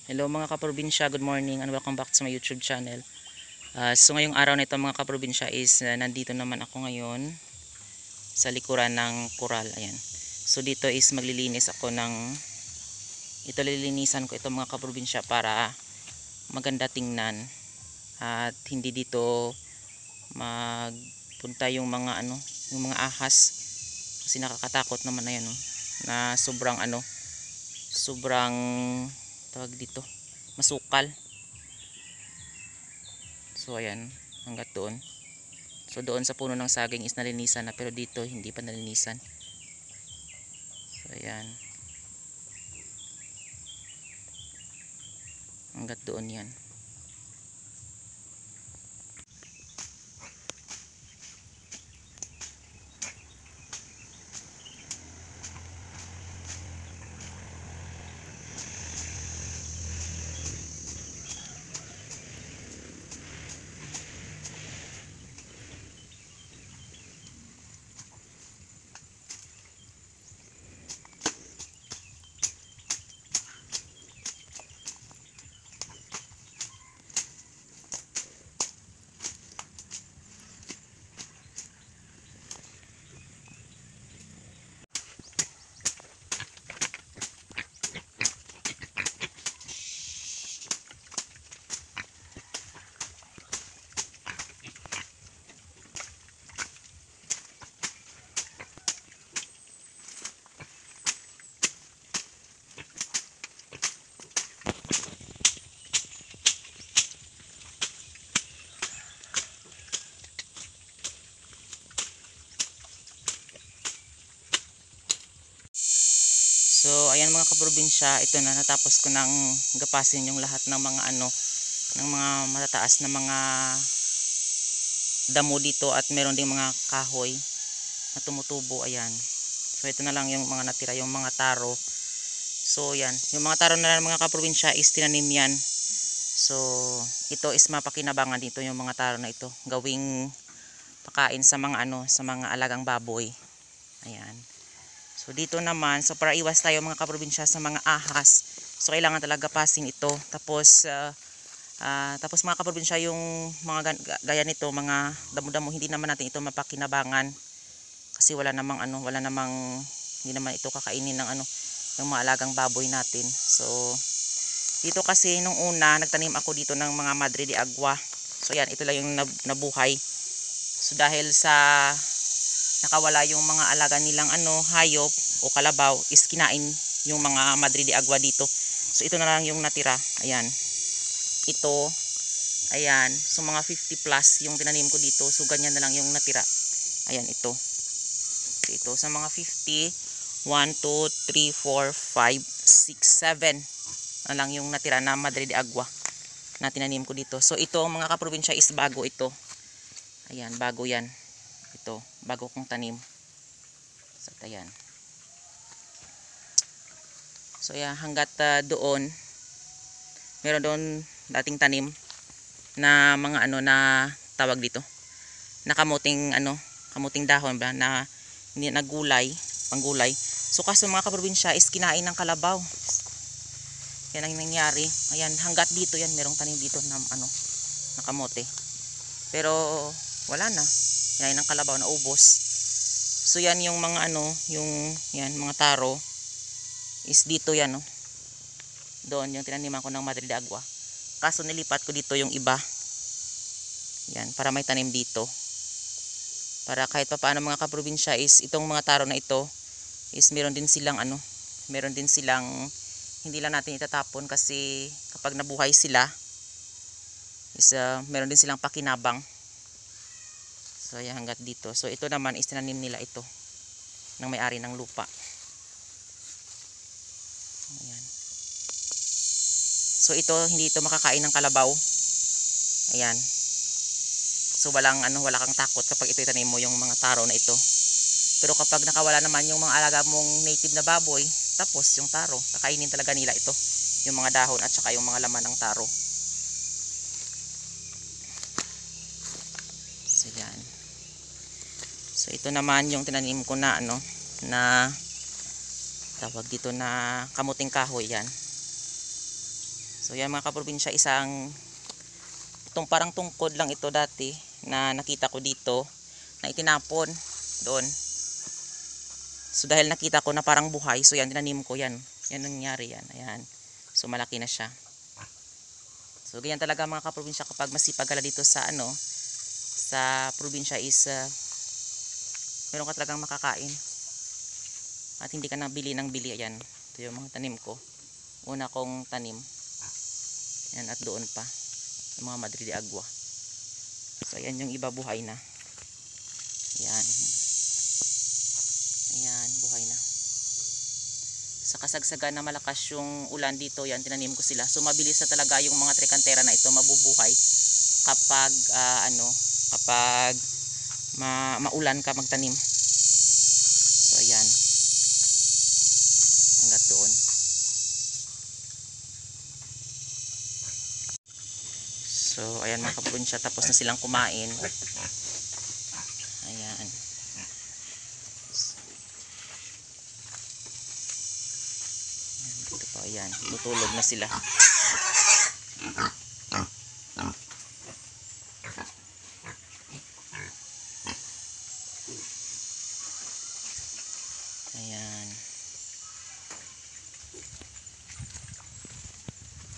Hello mga kaprobinsya, good morning and welcome back to my YouTube channel. So ngayong araw na ito mga kaprobinsya is nandito naman ako ngayon sa likuran ng Coral. Ayan. So dito is maglilinis ako ito lilinisan ko ito mga kaprobinsya para maganda tingnan at hindi dito magpunta yung mga yung mga ahas kasi nakakatakot naman na yan, na sobrang tawag dito, masukal. So ayan, hanggat doon. So doon sa puno ng saging is nalinisan na, pero dito hindi pa nalinisan. So ayan, hanggat doon yan. So ayan mga kaprobinsya, ito na, natapos ko nang gapasin yung lahat ng mga ng mga matataas na mga damo dito, at meron ding mga kahoy na tumutubo. Ayan. So ito na lang yung mga natira, yung mga taro. So yan, yung mga taro na lang mga kaprobinsya is tinanim yan. So ito is mapakinabangan dito yung mga taro na ito, gawing pakain sa mga sa mga alagang baboy. Ayan. So dito naman, so para iwas tayo mga kaprobinsya sa mga ahas, so kailangan talaga pasin ito. Tapos mga kaprobinsya, yung mga gaya nito, mga damo-damo, hindi naman natin ito mapakinabangan kasi hindi naman ito kakainin ng mga alagang baboy natin. So dito kasi nung una nagtanim ako dito ng mga Madre de Agua. So yan, ito lang yung nabuhay. So dahil sa nakawala yung mga alaga nilang hayop o kalabaw, is kinain yung mga Madre de Agua dito. So ito na lang yung natira. Ayan. Ito, ayan. So mga 50 plus yung tinanim ko dito. So ganyan na lang yung natira. Ayan, ito. So ito sa mga 50, 1, 2, 3, 4, 5, 6, 7 na lang yung natira na Madre de Agua na tinanim ko dito. So ito mga kaprobinsya is bago ito. Ayan, bago yan. Ito, bago kong tanim. So ayan. So yeah, hanggat doon, meron doon dating tanim na mga na tawag dito, na kamuting dahon ba, na hindi nagulay, panggulay. So kaso mga kaprobinsya is kinain ng kalabaw. Yan ang nangyari. Ayan, hanggat dito yan, merong tanim dito na na kamote. Pero wala na. Kinain ng kalabaw, na ubos. So yan yung mga yung mga taro is dito yan, doon yung tinaniman ko ng Madre de Agua. Kaso nilipat ko dito yung iba. Yan, para may tanim dito. Para kahit pa paano mga kaprobinsya is itong mga taro na ito is meron din silang hindi lang natin itatapon, kasi kapag nabuhay sila is meron din silang pakinabang. So yan, hanggat dito. So ito naman is tinanim nila ito ng may-ari ng lupa. Ayan. So ito, hindi ito makakain ng kalabaw. Ayan. So walang kang takot kapag ito itanim mo yung mga taro na ito. Pero kapag nakawala naman yung mga alaga mong native na baboy, tapos yung taro, kakainin talaga nila ito, yung mga dahon at saka yung mga laman ng taro. So yan. So ito naman yung tinanim ko na na tawag dito, na kamuting kahoy. Yan. So yan mga kaprobinsya, itong parang tungkod lang ito dati na nakita ko dito na itinapon doon. So dahil nakita ko na parang buhay, so yan tinanim ko yan. Yan nangyari yan. Ayan. So malaki na siya. So ganyan talaga mga kaprobinsya kapag masipag ka dito sa sa probinsya is meron ka talagang makakain. At hindi ka na bili ng bili. Ayan. Ito yung mga tanim ko. Una kong tanim. Ayan, at doon pa. Yung mga Madrid de Agua. So ayan yung iba buhay na. Ayan. Ayan, buhay na. Sa kasagsagan na malakas yung ulan dito, yan, tinanim ko sila. So mabilis na talaga yung mga trekantera na ito mabubuhay kapag kapag maulan ka magtanim. So ayan. Hanggat doon. So ayan mga kaprobinsya, tapos na silang kumain. Ayan. Ito pa, ayan. Tutulog na sila. Ayan.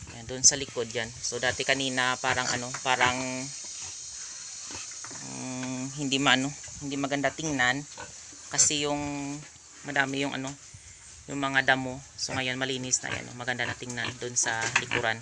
Ayan, doon sa likod yan. So dati kanina parang hindi maganda tingnan kasi yung madami yung yung mga damo. So ngayon malinis na yan, maganda na tingnan doon sa likuran.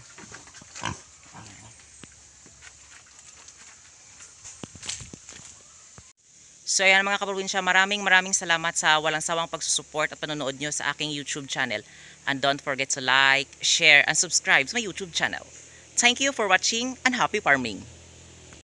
So ayan mga kaprobinsya, maraming salamat sa walang sawang pagsusupport at panonood nyo sa aking YouTube channel. And don't forget to like, share, and subscribe to my YouTube channel. Thank you for watching and happy farming!